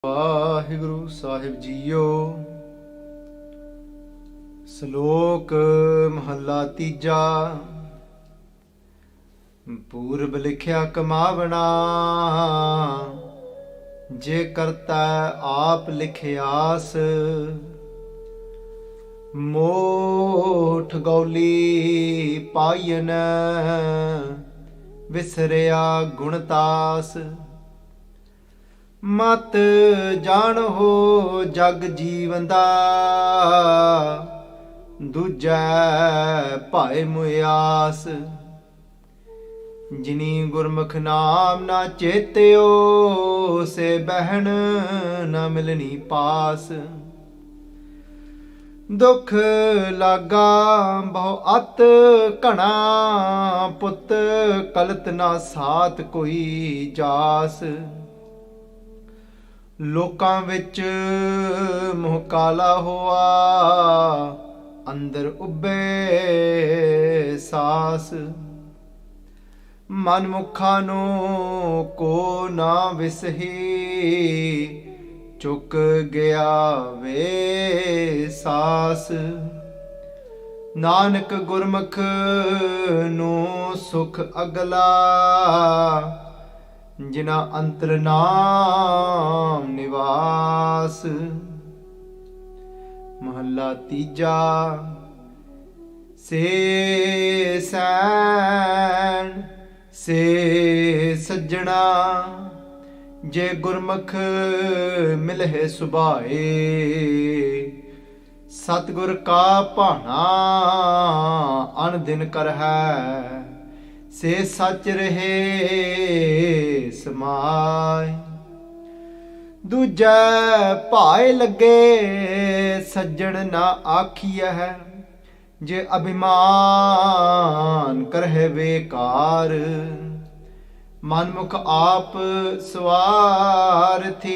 ਵਾਹਿਗੁਰੂ ਸਾਹਿਬ JIO. ਸ਼ਲੋਕ ਮਹੱਲਾ ਤੀਜਾ। ਪੂਰਬ ਲਿਖਿਆ ਕਮਾਵਣਾ, ਜੇ ਕਰਤਾ ਆਪ ਲਿਖਿਆਸ। ਮੋਠ ਗੌਲੀ ਪਾਇਨ, ਵਿਸਰਿਆ ਗੁਣਤਾਸ। ਮਤ ਜਾਣੋ ਜਗ ਜੀਵਨ ਦਾ, ਦੂਜੈ ਭਾਏ ਮੁਆਸ। ਜਿਨੀ ਗੁਰਮੁਖ ਨਾਮ ਨਾ ਚੇਤਿਓ, ਸੇ ਬਹਿਣ ਨਾ ਮਿਲਣੀ ਪਾਸ। ਦੁਖ ਲਾਗਾ ਬਹੁ ਅਤ ਘਣਾ, ਪੁੱਤ ਕਲਤ ਨਾ ਸਾਥ ਕੋਈ ਜਾਸ। ਲੋਕਾਂ ਵਿੱਚ ਮੋਹ ਕਾਲਾ ਹੋਆ, ਅੰਦਰ ਉੱਬੇ ਸਾਸ। ਮਨ ਮੁਖਾਂ ਨੂੰ ਕੋ ਨਾ ਵਿਸਹੀ, ਚੁੱਕ ਗਿਆ ਵੇ ਸਾਸ। ਨਾਨਕ ਗੁਰਮੁਖ ਨੂੰ ਸੁਖ ਅਗਲਾ, ਜਿਨਾ ਅੰਤਰ ਨਾਮ ਨਿਵਾਸ। ਮਹੱਲਾ ਤੀਜਾ। ਸੇ ਸੈਣ ਸੇ ਸੱਜਣਾ, ਜੇ ਗੁਰਮੁਖ ਮਿਲਹਿ ਸੁਭਾਏ। ਸਤਿਗੁਰ ਕਾ ਭਾਣਾ ਅਨ ਦਿਨ ਕਰਹਿ, ਸੇ ਸੱਚ ਰਹੇ ਸਮਾਏ। ਦੂਜੈ ਭਾਏ ਲੱਗੇ, ਸੱਜਣ ਨਾ ਆਖੀਐ। ਜੇ ਅਭਿਮਾਨ ਕਰਹਿ ਵੇਕਾਰ, ਮਨਮੁਖ ਆਪ ਸਵਾਰਥੀ।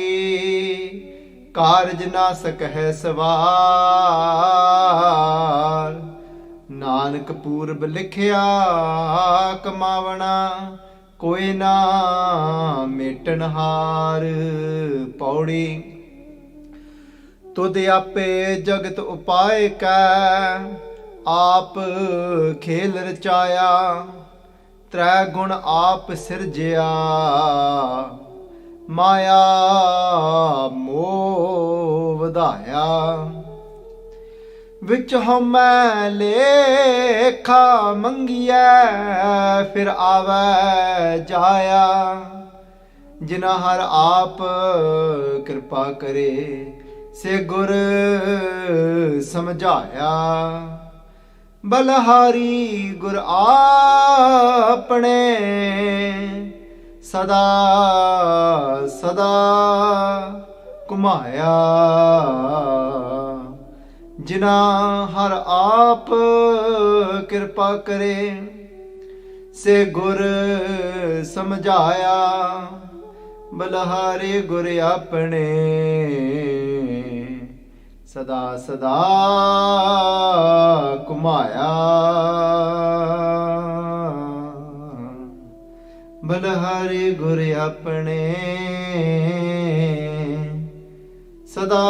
ਕਾਰਜ ਨਾ ਸਕਹਿ ਸਵਾਰ, ਨਾਨਕ ਪੂਰਬ ਲਿਖਿਆ ਕਮਾਵਣਾ। ਕੋਈ ਨਾ ਮੇਟਣ ਹਾਰ। ਪੌੜੀ। ਤੁਧ ਆਪੇ ਜਗਤ ਉਪਾਇ ਕੈ, ਆਪ ਖੇਲ ਰਚਾਇਆ। ਤ੍ਰੈ ਗੁਣ ਆਪ ਸਿਰਜਿਆ, ਮਾਇਆ ਮੋਹ ਵਧਾਇਆ। ਵਿੱਚ ਹਉਮੈ ਲੇਖਾ ਮੰਗੀਐ, ਫਿਰ ਆਵੈ ਜਾਇਆ। ਜਿਨਾ ਹਰ ਆਪ ਕਿਰਪਾ ਕਰੇ, ਸੇ ਗੁਰ ਸਮਝਾਇਆ। ਬਲਹਾਰੀ ਗੁਰ ਆਪਣੇ, ਸਦਾ ਸਦਾ ਘੁਮਾਇਆ। ਜਿਨਾ ਹਰ ਆਪ ਕਿਰਪਾ ਕਰੇ, ਸੇ ਗੁਰ ਸਮਝਾਇਆ। ਬਲਹਾਰੇ ਗੁਰ ਆਪਣੇ, ਸਦਾ ਸਦਾ ਘੁਮਾਇਆ। ਬਲਹਾਰੇ ਗੁਰ ਆਪਣੇ, ਸਦਾ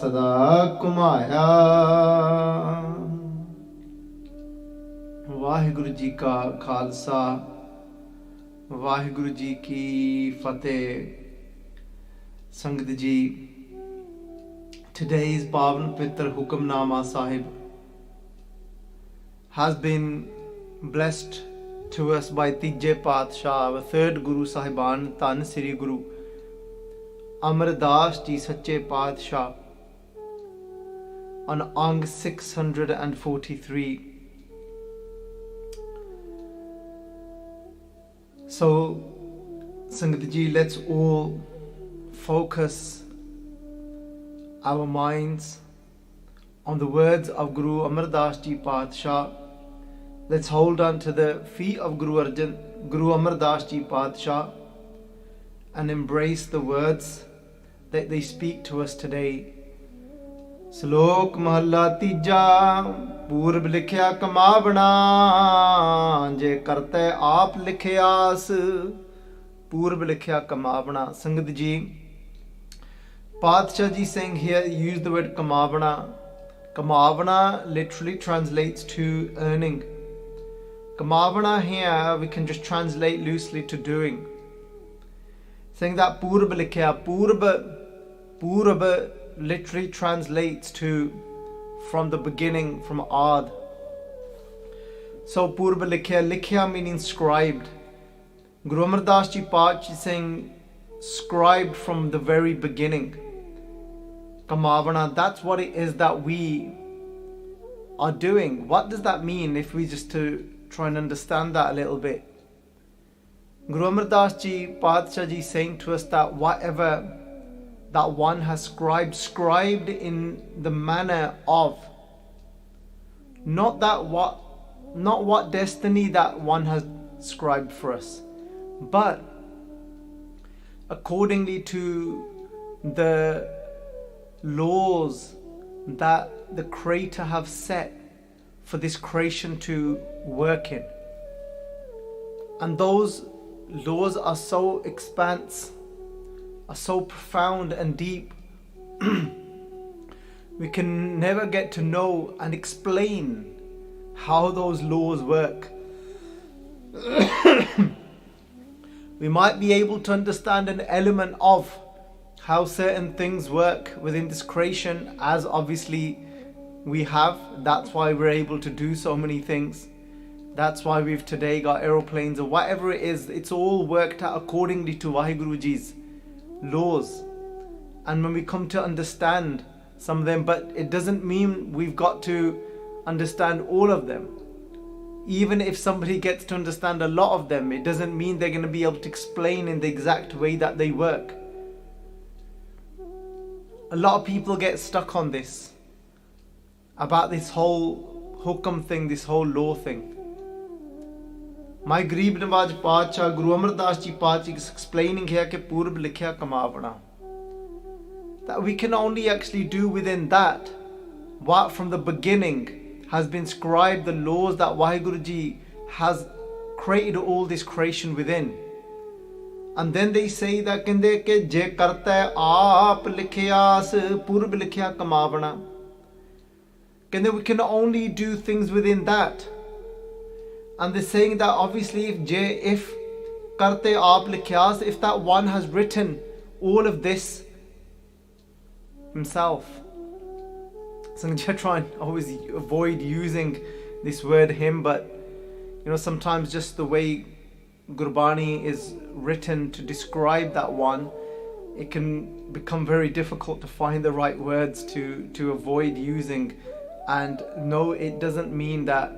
ਸਦਾ ਘੁਮਾਇਆ। ਵਾਹਿਗੁਰੂ ਜੀ ਕਾ ਖਾਲਸਾ, ਵਾਹਿਗੁਰੂ ਜੀ ਕੀ ਫਤਿਹ। ਸੰਗਤ ਜੀ, today's Pavan Pitra Hukamnama Sahib has been blessed to us by Tije Paatshah, our third Guru Sahiban, Tan Sri Guru Amar Das Ji Sache Paatshah, on Ang 643. So, Sangat Ji, let's all focus our minds on the words of Guru Amar Das Ji Paatshah. Let's hold on to the feet of Guru Amar Das Ji Paatshah, and embrace the words that they speak to us today. ਸ਼ਲੋਕ ਮਹੱਲਾ ਤੀਜਾ। ਪੂਰਬ ਲਿਖਿਆ ਕਮਾਵਣਾ, ਜੇ ਕਰਤੈ ਆਪ ਲਿਖਿਆਸ। ਪੂਰਬ ਲਿਖਿਆ ਕਮਾਵਣਾ। ਸੰਗਤ ਜੀ, Padshah Ji saying here, use the word kamavana. Kamavana literally translates to earning. Kamavana here we can just translate loosely to doing. Saying that Purab likhya, Purab literally translates to from the beginning, from Aad. So Purab likhya meaning scribed. Guru Amar Das Ji Paat is saying scribed from the very beginning. Kamavana, that's what it is that we are doing. What does that mean if we just to try and understand that a little bit? Guru Amar Das Ji, Padshah Ji saying to us that whatever that one has scribed in the manner of, not what destiny that one has scribed for us, but accordingly to the laws that the Creator have set for this creation to work in. And those laws are so expansive, are so profound and deep, we can never get to know and explain how those laws work. We might be able to understand an element of how certain things work within this creation, as obviously we have. That's why we're able to do so many things. That's why we've today got aeroplanes or whatever it is. It's all worked out accordingly to Vaheguru Ji's laws. And when we come to understand some of them, but it doesn't mean we've got to understand all of them. Even if somebody gets to understand a lot of them, it doesn't mean they're going to be able to explain in the exact way that they work. A lot of people get stuck on this, about this whole hukam thing, this whole law thing. My Garib Nawaz Padshah, Guru Amar Das Ji Paat is explaining here ke Purab likhya kamavana, that we can only actually do within that what from the beginning has been scribed, the laws that Vaheguru Ji has created all this creation within. And then they say that kende ke je karta hai aap likhyas purb likhya kamavana. Kende we can only do things within that. And they're saying that obviously if karte aap likhyas, if that one has written all of this himself. So I'm just trying to always avoid using this word him, but sometimes just the way Gurbani is written to describe that one, it can become very difficult to find the right words to avoid using. And no, it doesn't mean that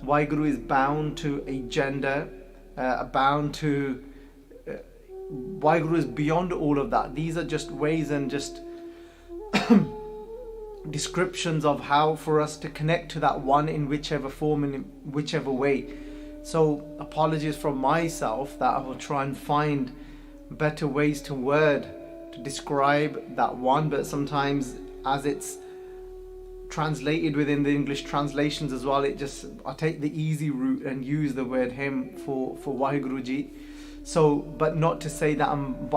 Vaheguru is bound to a gender, Vaheguru is beyond all of that. These are just ways and just descriptions of how for us to connect to that one in whichever form and in whichever way. So apologies from myself that I will try and find better ways to word to describe that one, but sometimes as it's translated within the English translations as well, I take the easy route and use the word him for Vaheguru Ji. So, but not to say that I'm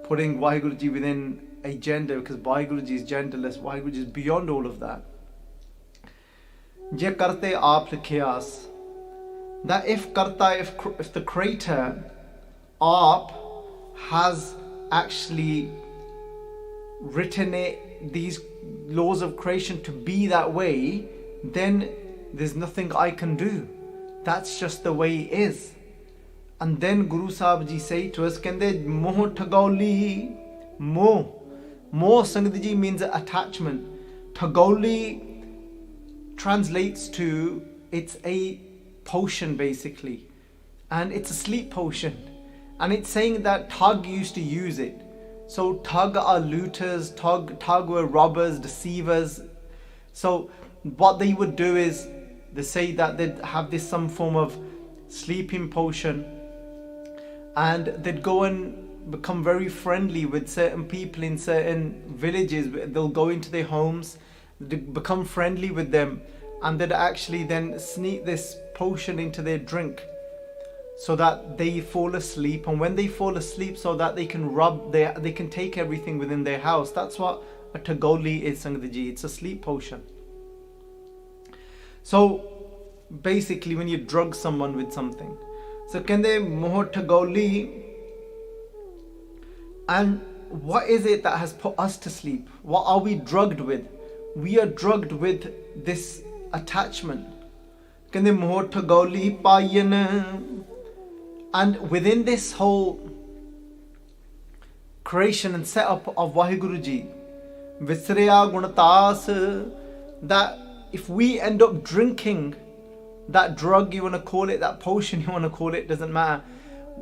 putting Vaheguru Ji within a gender, because Vaheguru Ji is genderless. Vaheguru Ji is beyond all of that. Je karte aap likhyas, that if the Creator aap has actually written these laws of creation to be that way, then there's nothing I can do. That's just the way it is. And then Guru Sahib Ji say to us, kende moh thagauli, moh Sangat Ji means attachment. Thagauli translates to, it's a potion basically, and it's a sleep potion, and it's saying that Thug used to use it. So Thug are looters, Thug were robbers, deceivers. So what they would do is, they say that they'd have some form of sleeping potion, and they'd go and become very friendly with certain people in certain villages. They'll go into their homes, become friendly with them, and they'd actually then sneak this potion into their drink. so that they fall asleep, and when they fall asleep, so that they can take everything within their house. That's what a tagoli is, Sangat Ji. It's a sleep potion. So basically, when you drug someone with something, so can they moh tagoli? And what is it that has put us to sleep? What are we drugged with? We are drugged with this attachment. Can they moh tagoli payan? And within this whole creation and setup of Vaheguru Ji, Visriya Gunatas, that if we end up drinking that drug, you want to call it, that potion, you want to call it, doesn't matter.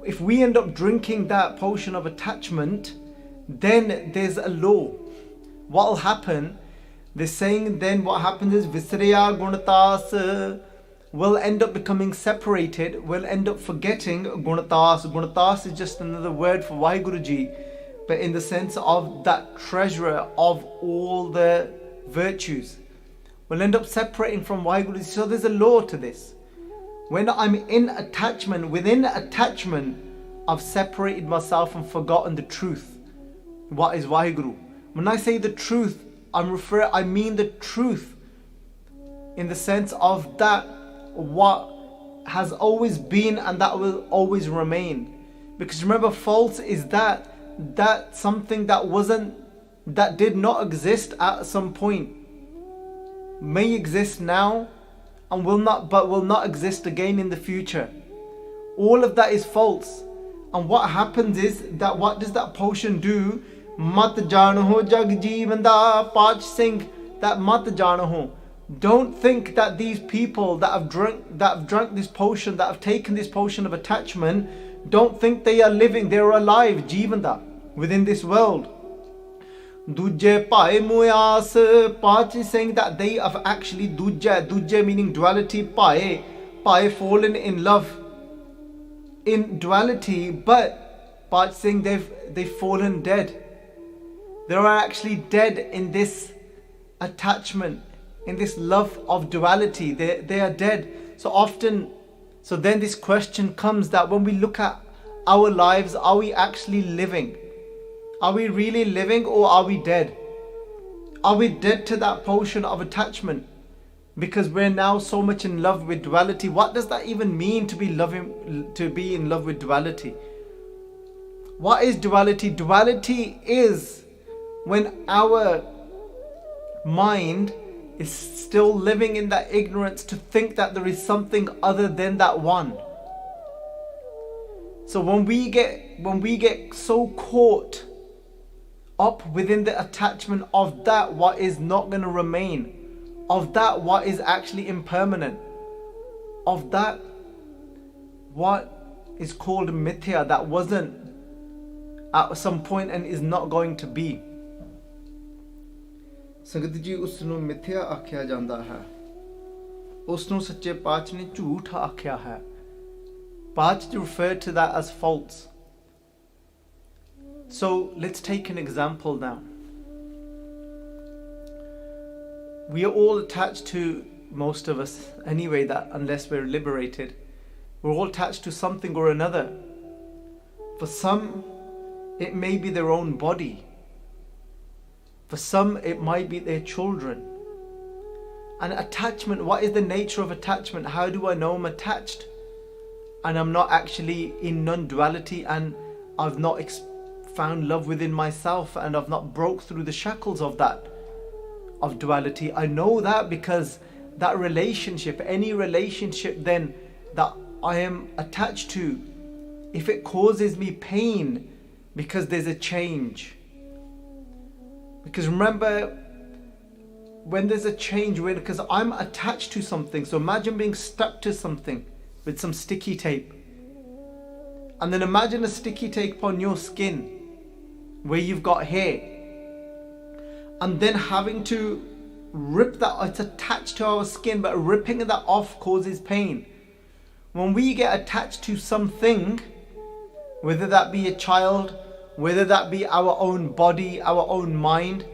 If we end up drinking that potion of attachment, then there's a law. What will happen? They're saying then what happens is Visriya Gunatas will end up becoming separated, will end up forgetting Gunatas. Gunatas is just another word for Vaheguru Ji, but in the sense of that treasurer of all the virtues. Will end up separating from Vaheguru Ji. So there's a law to this. When I'm in attachment, within attachment, I've separated myself and forgotten the truth. What is Vaheguru? When I say the truth, I mean the truth in the sense of that what has always been and that will always remain. Because remember, false is that something that did not exist at some point, may exist now and will not exist again in the future. All of that is false. And what happens is that, what does that potion do? Mat janaho jag jeevanda Pach Singh, that mat janaho. Don't think that these people that have drunk this potion, that have taken this potion of attachment, don't think they are living, they are alive, jeevanda, within this world. Duje Pai Muyas, Pach is saying that they have actually Duje meaning duality, Pai fallen in love in duality, but Pach saying they've fallen dead. They are actually dead in this attachment, in this love of duality. They are dead. So then this question comes that when we look at our lives, are we actually living? Are we really living, or are we dead? Are we dead to that potion of attachment? Because we're now so much in love with duality. What does that even mean to be in love with duality? What is duality? Duality is when our mind is still living in that ignorance to think that there is something other than that one. So when we get so caught up within the attachment of that what is not going to remain, of that what is actually impermanent, of that what is called mithya, that wasn't at some point and is not going to be. ਸੰਗਤ ਜੀ ਉਸ ਨੂੰ ਮਿਥਿਆ ਆਖਿਆ ਜਾਂਦਾ ਹੈ, ਉਸ ਨੂੰ ਸੱਚੇ ਪਾਤਸ਼ਾਹ ਨੇ ਝੂਠ ਆਖਿਆ ਹੈ. Pacha referred to that as false. So let's take an example now. We are all attached to, most of us anyway, that unless we're liberated, we're all attached to something or another. For some, it may be their own body. For some, it might be their children. And attachment, what is the nature of attachment? How do I know I'm attached and I'm not actually in non-duality, and I've not found love within myself, and I've not broke through the shackles of that, of duality? I know that because that relationship, any relationship then that I am attached to, if it causes me pain because there's a change. Because remember, when there's a change, because I'm attached to something. So imagine being stuck to something with some sticky tape. And then imagine a sticky tape on your skin where you've got hair. And then having to rip that, it's attached to our skin, but ripping that off causes pain. When we get attached to something, whether that be a child, whether that be our own body, our own mind,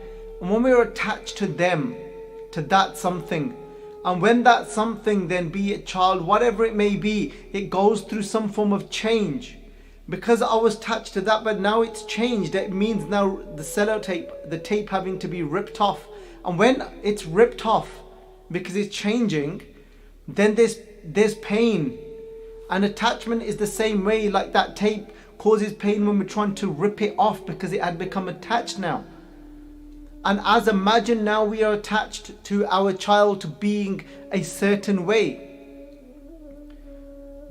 and when we're attached to them, to that something, And when that something, then be it child, whatever it may be, it goes through some form of change. Because I was attached to that, but now it's changed. It means now the sellotape, the tape having to be ripped off. And when it's ripped off, because it's changing, then there's pain. And attachment is the same way, like that tape causes pain when we're trying to rip it off because it had become attached now. And as imagine now we are attached to our child being a certain way.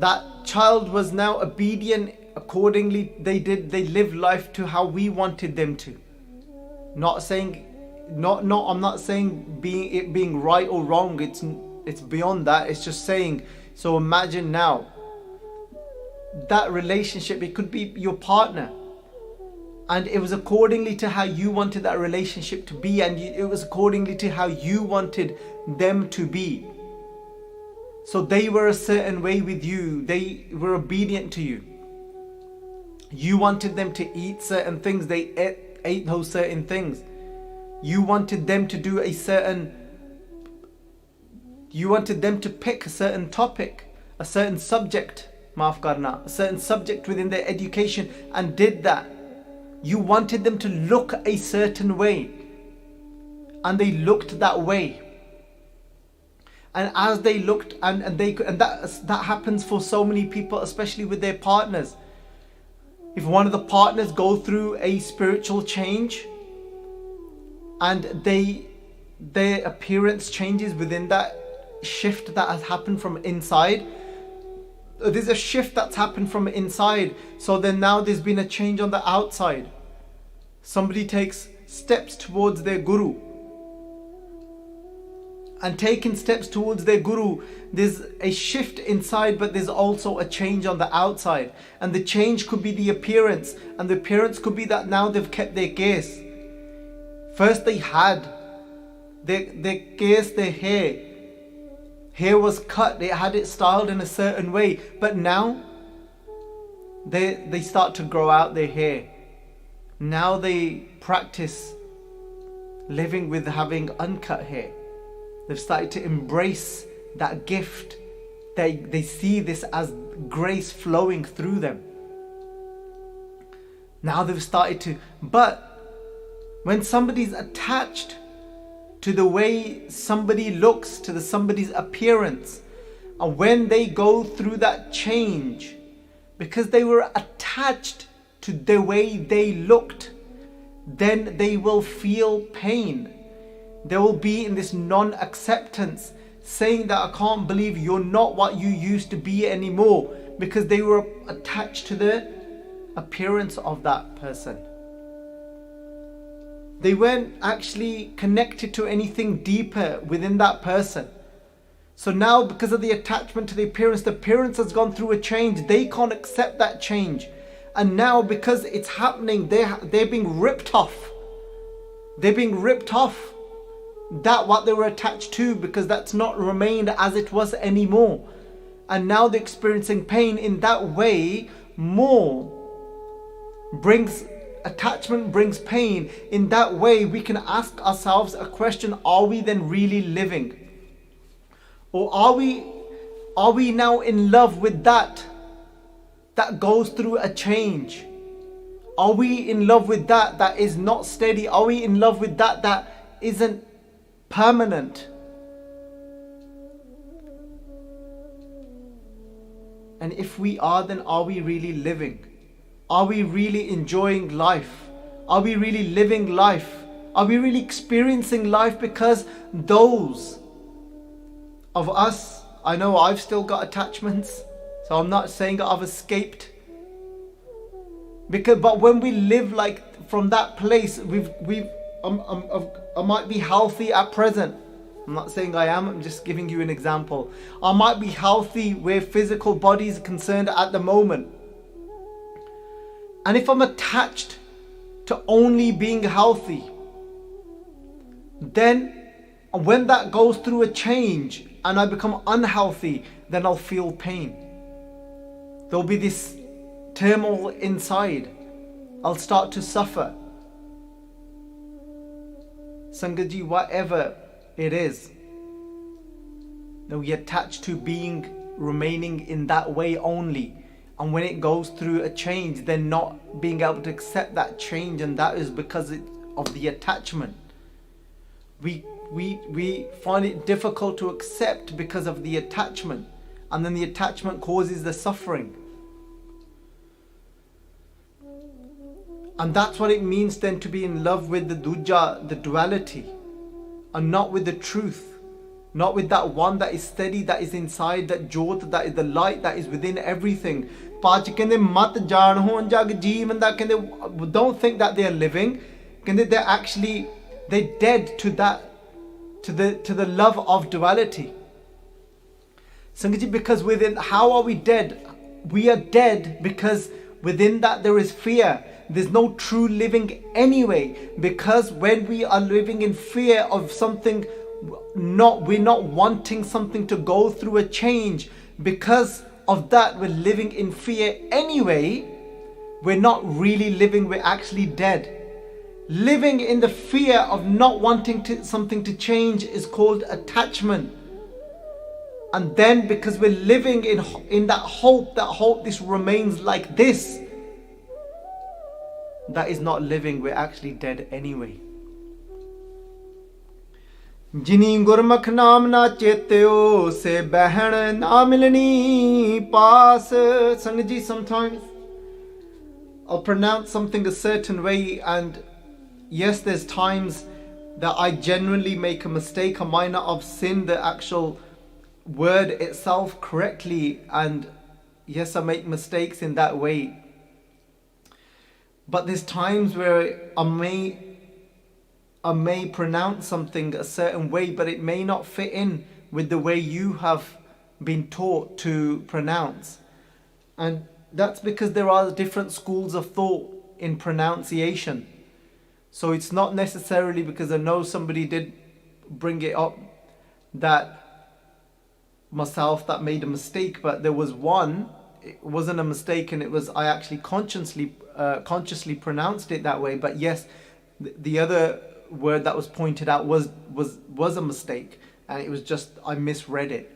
That child was now obedient accordingly. They lived life to how we wanted them to. I'm not saying being right or wrong. It's beyond that. It's just saying, so imagine now that relationship, it could be your partner, and it was accordingly to how you wanted that relationship to be, and it was accordingly to how you wanted them to be. So they were a certain way with you, they were obedient to you. You wanted them to eat certain things, they ate those certain things. You wanted them to do you wanted them to pick a certain topic, a certain subject, a certain subject within their education, and did that. You wanted them to look a certain way, and they looked that way. And as they looked, and that happens for so many people, especially with their partners. If one of the partners go through a spiritual change, and their appearance changes within that shift that has happened from inside. There's a shift that's happened from inside. So then now there's been a change on the outside. Somebody takes steps towards their guru. And taking steps towards their guru, there's a shift inside, but there's also a change on the outside. And the change could be the appearance. And the appearance could be that now they've kept their gaze. First they had their gaze, their hair. Hair was cut, they had it styled in a certain way, but now they start to grow out their hair. Now they practice living with having uncut hair. They've started to embrace that gift. They see this as grace flowing through them. Now they've started to, but when somebody's attached to the way somebody looks, to somebody's appearance, and when they go through that change, because they were attached to the way they looked, then they will feel pain. They will be in this non-acceptance, saying that I can't believe you're not what you used to be anymore, because they were attached to the appearance of that person. They weren't actually connected to anything deeper within that person. So now, because of the attachment to the appearance has gone through a change. They can't accept that change. And now, because it's happening, they're being ripped off. They're being ripped off that what they were attached to, because that's not remained as it was anymore. And now they're experiencing pain in that way. Attachment brings pain. In that way, we can ask ourselves a question: are we then really living? Or are we now in love with that goes through a change? Are we in love with that is not steady? Are we in love with that isn't permanent? And if we are, then are we really living? Are we really enjoying life? Are we really living life? Are we really experiencing life? Because those of us, I know I've still got attachments, so I'm not saying I've escaped. But when we live like from that place, I might be healthy at present. I'm not saying I am, I'm just giving you an example. I might be healthy where physical body is concerned at the moment. And if I'm attached to only being healthy, then when that goes through a change and I become unhealthy, then I'll feel pain. There'll be this turmoil inside. I'll start to suffer. Sangaji, whatever it is, Then we attach to remaining in that way only. And when it goes through a change, then not being able to accept that change, and that is because of the attachment. We find it difficult to accept because of the attachment, and then the attachment causes the suffering. And that's what it means then to be in love with the duja, the duality, and not with the truth. Not with that one that is steady, that is inside, that jyot, that is the light that is within everything. Don't think that they are living. They're dead to that, to the love of duality. Sangaji, because how are we dead? We are dead because within that there is fear. There's no true living anyway, because when we are living in fear of something, we're not wanting something to go through a change. Because of that, we're living in fear anyway. We're not really living, we're actually dead. Living in the fear of not wanting something to change is called attachment. And then because we're living in that hope this remains like this, that is not living, we're actually dead anyway. Jini gurmukh naam na chetyo se bahan na milni paas. Sangaji, sometimes I'll pronounce something a certain way, and yes, there's times that I genuinely make a mistake. I might not have seen the actual word itself correctly, and yes, I make mistakes in that way. But there's times where I may pronounce something a certain way, but it may not fit in with the way you have been taught to pronounce. And that's because there are different schools of thought in pronunciation. So it's not necessarily because I know somebody did bring it up that myself that made a mistake, but there was one, it wasn't a mistake, and it was I actually consciously pronounced it that way. But yes, the other word that was pointed out was a mistake, and it was just I misread it.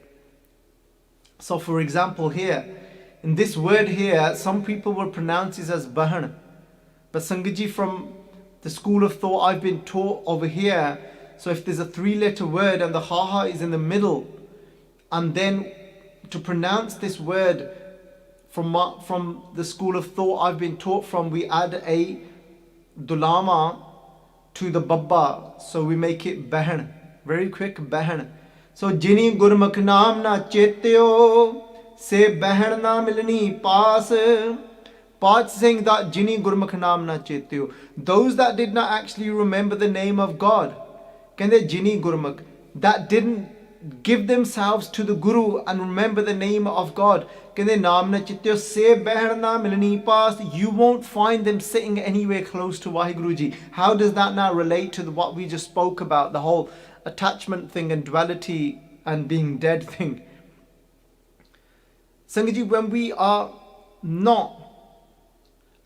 So for example, here in this word here, some people will pronounce it as bahan, but Sangaji, from the school of thought I've been taught over here, so if there's a 3-letter word and the ha is in the middle, and then to pronounce this word from the school of thought I've been taught from, we add a dulama to the babba, so we make it bahan. Very quick, bahan. So jini gurmukh naam na chetyo se bahan na milni paas. Path saying that jini gurmukh naam na chetyo, those that did not actually remember the name of God, kende jini gurmukh, that didn't give themselves to the Guru and remember the name of God, kende naam na chetyo se bahan na milni paas, you won't find them sitting anywhere close to Vaheguru Ji. How does that now relate to what we just spoke about, the whole attachment thing and duality and being dead thing? Sangaji, when we are not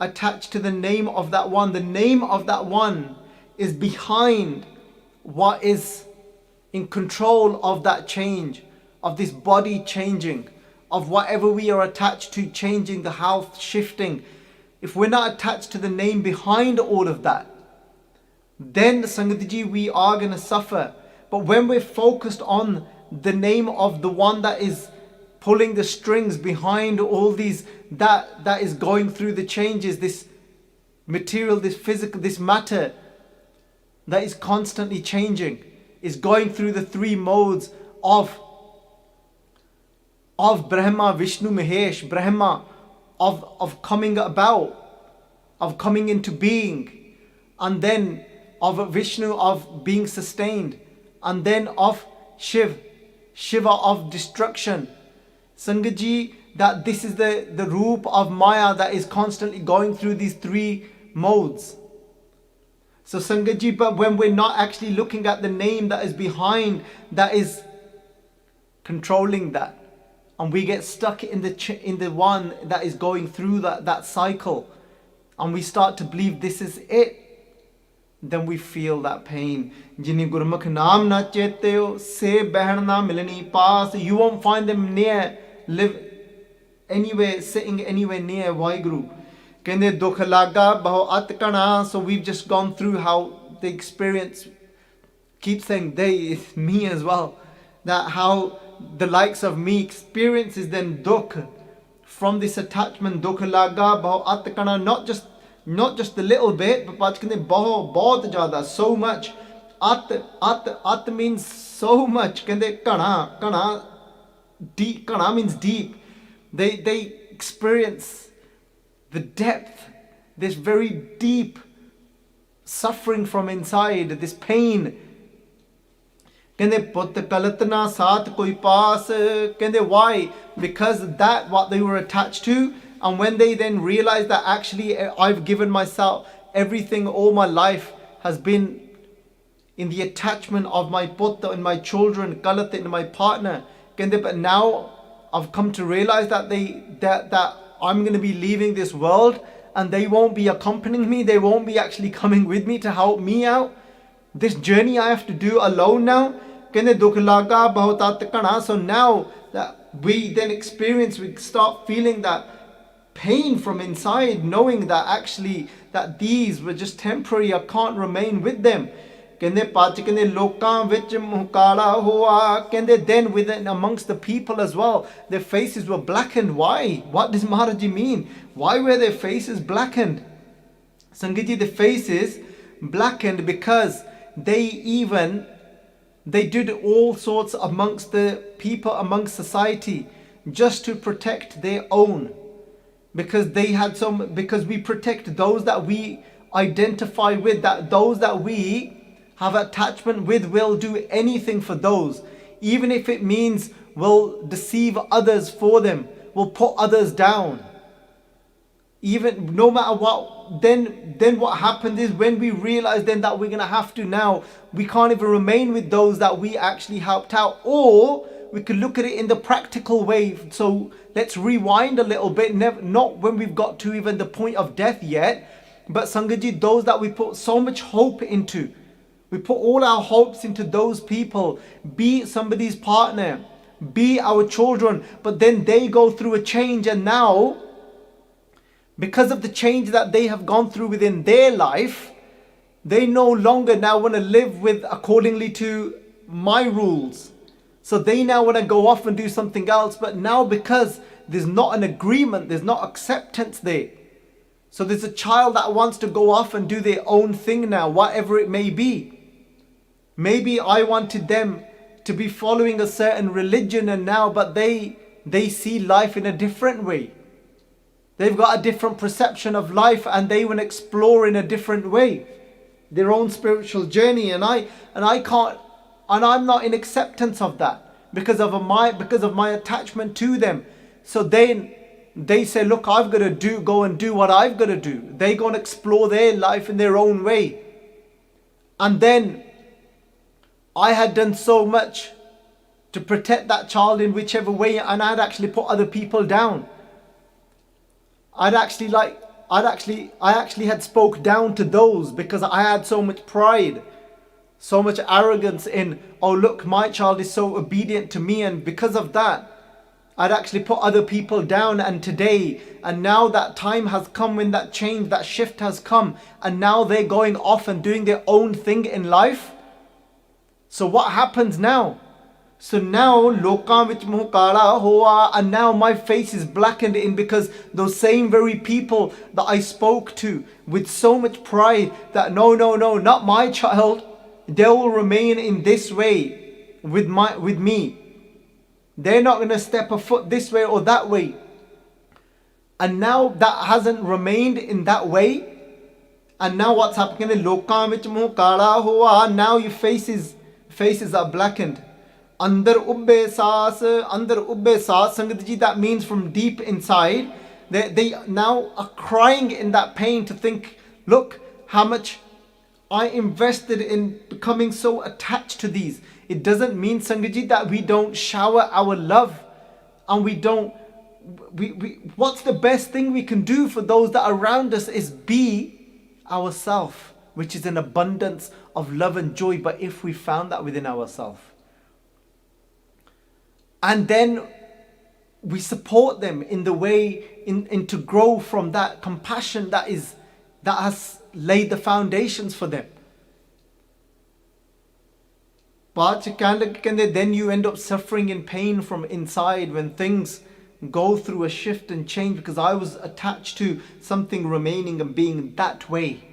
attached to the name of that one, the name of that one is behind what is in control of that change, of this body changing, of whatever we are attached to changing, the health shifting. If we're not attached to the name behind all of that, then Sangatji, we are going to suffer. But when we're focused on the name of the one that is pulling the strings behind all these, that is going through the changes, this material, this physical, this matter that is constantly changing, is going through the 3 modes of Brahma, Vishnu, Mahesh, Brahma, of coming about, of coming into being, and then of Vishnu, of being sustained, and then of Shiva of destruction. Sangaji, that this is the roop of Maya that is constantly going through these 3 modes. So Sangaji, but when we're not actually looking at the name that is behind, that is controlling that, and we get stuck in the one that is going through that cycle, and we start to believe this is it, then we feel that pain. Jini Gurmukh naam na cheteo, se behan na milani paas. You won't find them near, live anywhere, sitting anywhere near Vaheguru. Kende dukh laga baho atkana. So we've just gone through how the experience keeps saying they, it's me as well. That how the likes of me experiences then dukh from this attachment. Dukh laga baho atkana. Not just a little bit, but bahut jada, so much. At means so much. Kana deep. Kana means deep. They experience the depth, this very deep suffering from inside, this pain. Why? Because that what they were attached to. And when they then realize that actually I've given myself everything, all my life has been in the attachment of my putta and my children, galat and my partner. But now I've come to realize that that I'm going to be leaving this world and they won't be accompanying me. They won't be actually coming with me to help me out. This journey I have to do alone now. So now that we then experience, we start feeling that pain from inside, knowing that actually that these were just temporary. I can't remain with them. Then within amongst the people as well, their faces were blackened. Why? What does Maharaji mean? Why were their faces blackened? Sangiji, the faces blackened because they did all sorts amongst the people, amongst society, just to protect their own. Because we protect those that we identify with, that those that we have attachment with, will do anything for those, even if it means we'll deceive others for them, we'll put others down, even no matter what. Then what happened is, when we realize then that we're gonna have to, now we can't even remain with those that we actually helped out. Or we could look at it in the practical way. So let's rewind a little bit, not when we've got to even the point of death yet, but Sangaji, those that we put so much hope into, we put all our hopes into those people, be somebody's partner, be our children, but then they go through a change, and now, because of the change that they have gone through within their life, they no longer now want to live with accordingly to my rules. So they now want to go off and do something else. But now, because there's not an agreement, there's not acceptance there. So there's a child that wants to go off and do their own thing now, whatever it may be. Maybe I wanted them to be following a certain religion, and now, but they see life in a different way. They've got a different perception of life, and they want to explore in a different way their own spiritual journey. And I'm not in acceptance of that because of my attachment to them. So then they say, look, I've got to go and do what I've got to do. They go and explore their life in their own way. And then I had done so much to protect that child in whichever way, and I'd actually put other people down. I actually had spoke down to those because I had so much pride, so much arrogance in, oh look, my child is so obedient to me, and because of that I'd actually put other people down. And now that time has come when that change, that shift has come, and now they're going off and doing their own thing in life. So what happens now? So now lokan vich muh kala hoa, and now my face is blackened in, because those same very people that I spoke to with so much pride that no, not my child, they will remain in this way with me. They're not going to step a foot this way or that way. And now that hasn't remained in that way. And now what's happening? Lokan vich muh kala hoa, now your faces are blackened. Andar ubbe saas Sangat ji, that means from deep inside. They now are crying in that pain to think, look how much I invested in becoming so attached to these. It doesn't mean, Sangat ji, that we don't shower our love, and what's the best thing we can do for those that are around us is be ourselves. which is an abundance of love and joy, but if we found that within ourselves. And then we support them in the way in to grow from that compassion that has laid the foundations for them. But then you end up suffering in pain from inside when things go through a shift and change, because I was attached to something remaining and being that way.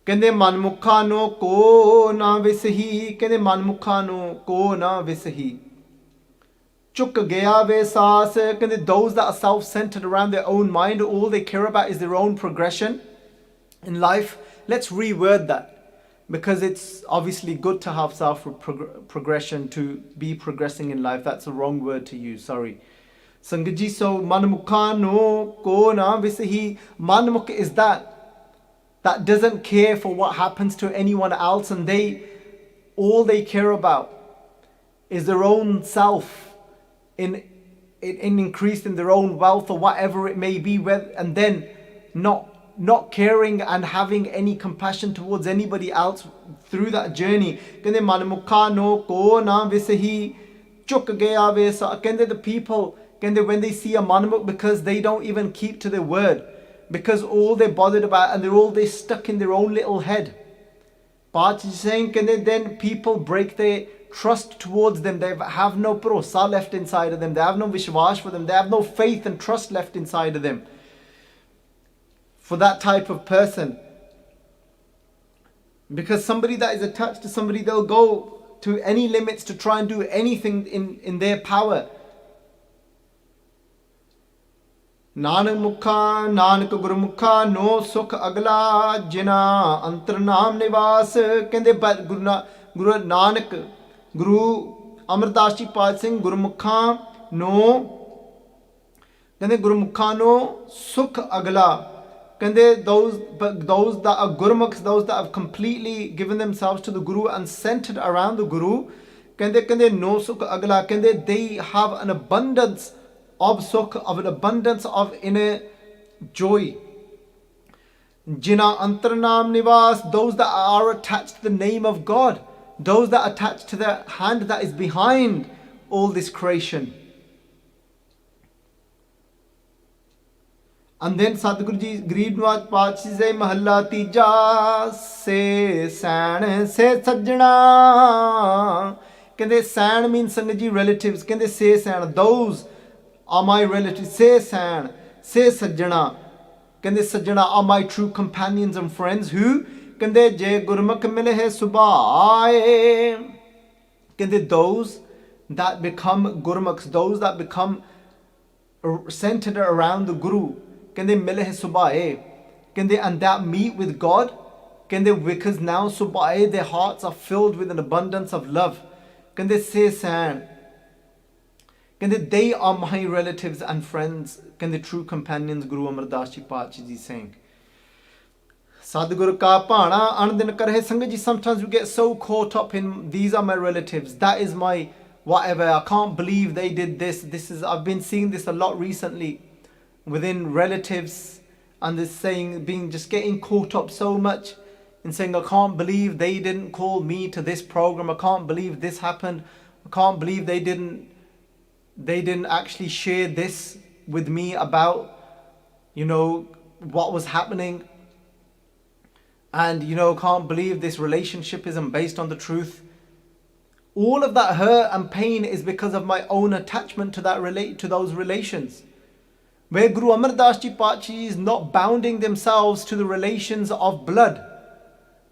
Kende manmukha no ko na visahi, kende manmukha no ko na visahi. Chuk gaya ve saas, kende those that are self-centered around their own mind, all they care about is their own progression in life. Let's reword that. Because it's obviously good to have self-progression, to be progressing in life. That's the wrong word to use, sorry. Sangaji, so manmukha no ko na visahi. Manmukha is that doesn't care for what happens to anyone else, and all they care about is their own self, in increase in their own wealth or whatever it may be, and then not caring and having any compassion towards anybody else through that journey. Kende manmukha no ko na visahi, chuk gaya ve sa. Kende the people, kende when they see a manmukh, because they don't even keep to their word, because all they're bothered about, and they're stuck in their own little head. But he's saying, kende then people break their trust towards them. They have no bharosa left inside of them. They have no vishwash for them. They have no faith and trust left inside of them. For that type of person, because somebody that is attached to somebody, they'll go to any limits to try and do anything in their power. Nanak mukha, Nanak Guru mukha, no sukh agla, jina antar naam nivas. Kende but Guru Nanak, Guru Amar Das Ji Paat Singh, Guru mukha no, kende Guru mukha no sukh agla. Kende those that are Gurmukhs, those that have completely given themselves to the Guru and centered around the Guru, kende no sukh agla, kende they have an abundance of sukh, of an abundance of inner joy. Jina antar naam nivas, those that are attached to the name of God, those that are attached to the hand that is behind all this creation. And then Sadhguru Ji Garib Nawaz Paatshah say Mahalla Tija se san se sajjana. Kende san means Sangaji relatives. Kende se san, those are my relatives. Se san se sajjana. Kende sajjana are my true companions and friends. Who? Kende je gurmukh mile hai subhaye. Kende those that become gurmukhs, those that become centered around the Guru. Kende mile hai subhaye. Kende and that meet with God. Kende because now subhaye their hearts are filled with an abundance of love. Kende se san. Kende they are my relatives and friends. Kende true companions. Guru Amar Das Ji Paatshah Ji saying. Sadhguru ka paana andin karhe Sangaji. Sometimes we get so caught up in these are my relatives. That is my whatever. I can't believe they did this. I've been seeing this a lot recently within relatives, and this saying getting caught up so much in saying I can't believe they didn't call me to this program. I can't believe this happened. I can't believe they didn't actually share this with me about what was happening. And can't believe this relationship isn't based on the truth. All of that hurt and pain is because of my own attachment to those relations. Where Guru Amar Das Ji Paatshah is not bounding themselves to the relations of blood.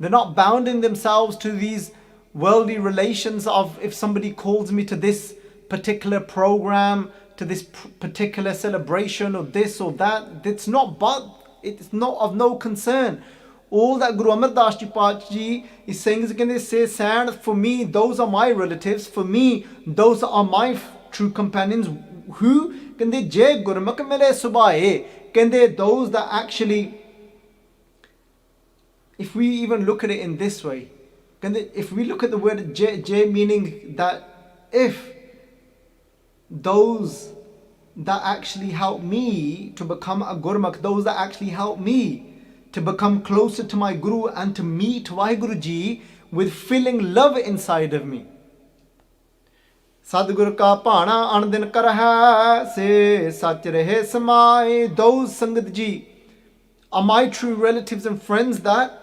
They're not bounding themselves to these worldly relations of if somebody calls me to this particular program, to this particular celebration or this or that. It's not of no concern. All that Guru Amar Das Ji Paatshah is saying is, they say, for me, those are my relatives. For me, those are my true companions. Who? Kende je gurmukh mile subhaye. Kende those that actually, if we even look at it in this way, if we look at the word je meaning that if those that actually help me to become a gurmukh, those that actually help me to become closer to my Guru and to meet Vaheguru Ji with feeling love inside of me. Sadgur ka bhana andin karha se sach rahe samay. Those Sangat Ji are my true relatives and friends that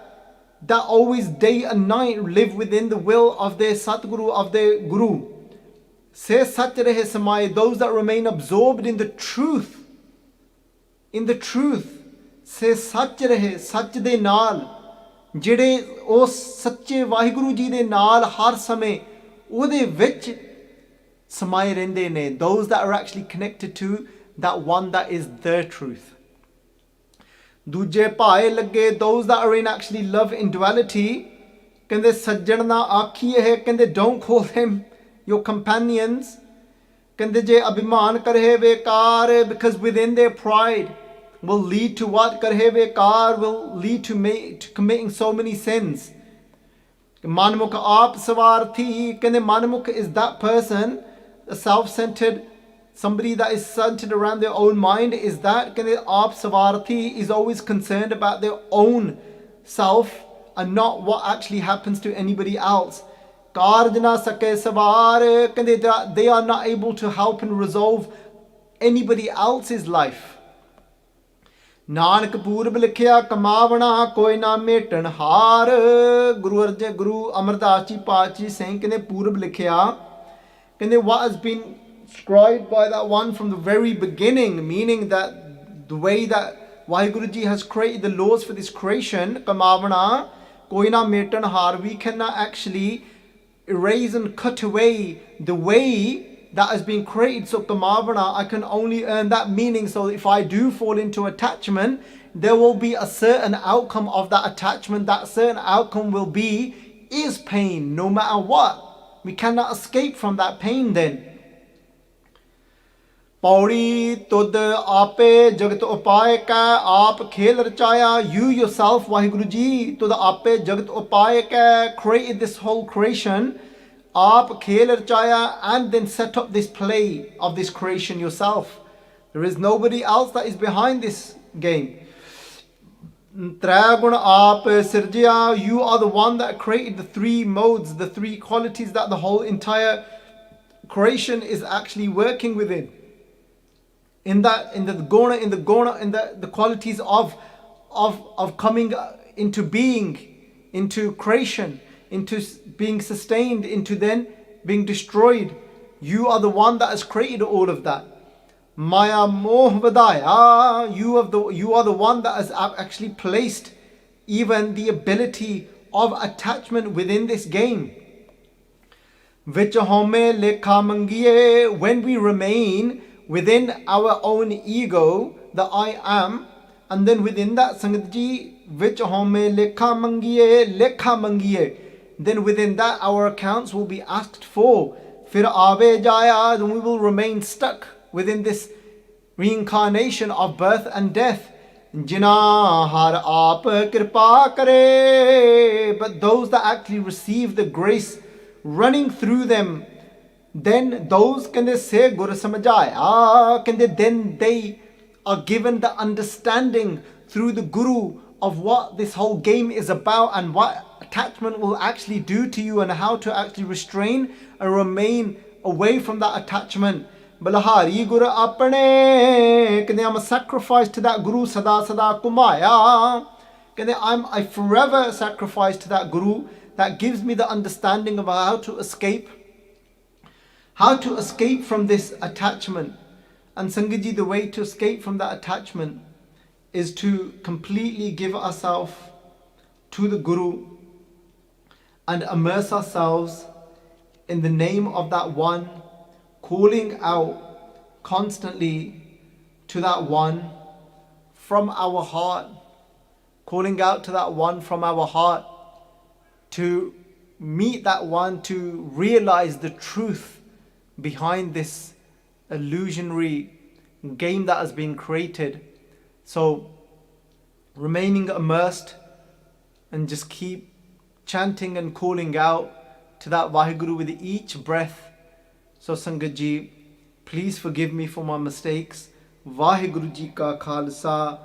always day and night live within the will of their Satguru, of their Guru. Se sach rahe samay. Those that remain absorbed in the truth. In the truth. Se sach rahe, sach de naal. Jede os sache Vaheguru Ji de naal har samay ode vich samay rende ne. Those that are actually connected to that one that is their truth. Duje bhai lage, those that are in actually love in duality, kende sajjan na aakhiye hai, kende don't call them your companions. Kende je abhiman karhe bekar, because within their pride will lead to what? Karhe bekar will lead to committing so many sins. Manmukh aap sawarthi, kende manmukh is that person, a self-centered, somebody that is centered around their own mind, is that aap sawarthi, is always concerned about their own self and not what actually happens to anybody else. Karj na sake sawar, they are not able to help and resolve anybody else's life. Nanak Purb likhya kamavana koi na metan har. Guru Amar Das Ji Paatshi saying Purb likhya, what has been scribed by that one from the very beginning, meaning that the way that Vaheguru Ji has created the laws for this creation, kamavana koi na metan har, we cannot actually erase and cut away the way that has been created. So kamavana, I can only earn that meaning. So if I do fall into attachment, there will be a certain outcome of that attachment. That certain outcome will be is pain, no matter what. We cannot escape from that pain then. Pauri Tud Ape Jagat Upay Ka Aap Khel Rachaya. You yourself, Vaheguru Ji, Tud Ape Jagat Upay Ka, created this whole creation. Aap Khel Rachaya, and then set up this play of this creation yourself. There is nobody else that is behind this game. Tragun Aap Sirjya, you are the one that created the three modes, the three qualities that the whole entire creation is actually working within. In the qualities of coming into being, into creation, into being sustained, into then being destroyed. You are the one that has created all of that. Maya moh vadaya, you are the one that has actually placed even the ability of attachment within this game. Vich home lekha mangiye, when we remain within our own ego, the I am, and then within that Sangat Ji, vich home lekha mangiye, then within that our accounts will be asked for. Fir aave jaya, then we will remain stuck within this reincarnation of birth and death. Jina har aap kripa kare, but those that actually receive the grace running through them, then those kande se gur samajaya, then they are given the understanding through the Guru of what this whole game is about and what attachment will actually do to you and how to actually restrain and remain away from that attachment. Balahari Guru apne, I'm a sacrifice to that Guru sada sada kumaya. I forever sacrifice to that Guru that gives me the understanding of how to escape from this attachment. And Sangat Ji, the way to escape from that attachment is to completely give ourselves to the Guru and immerse ourselves in the name of that one, calling out constantly to that one from our heart, calling out to that one from our heart, to meet that one, to realize the truth behind this illusionary game that has been created. So remaining immersed and just keep chanting and calling out to that Vaheguru with each breath. So Sangat Ji, please forgive me for my mistakes. Vaheguru Ji ka Khalsa,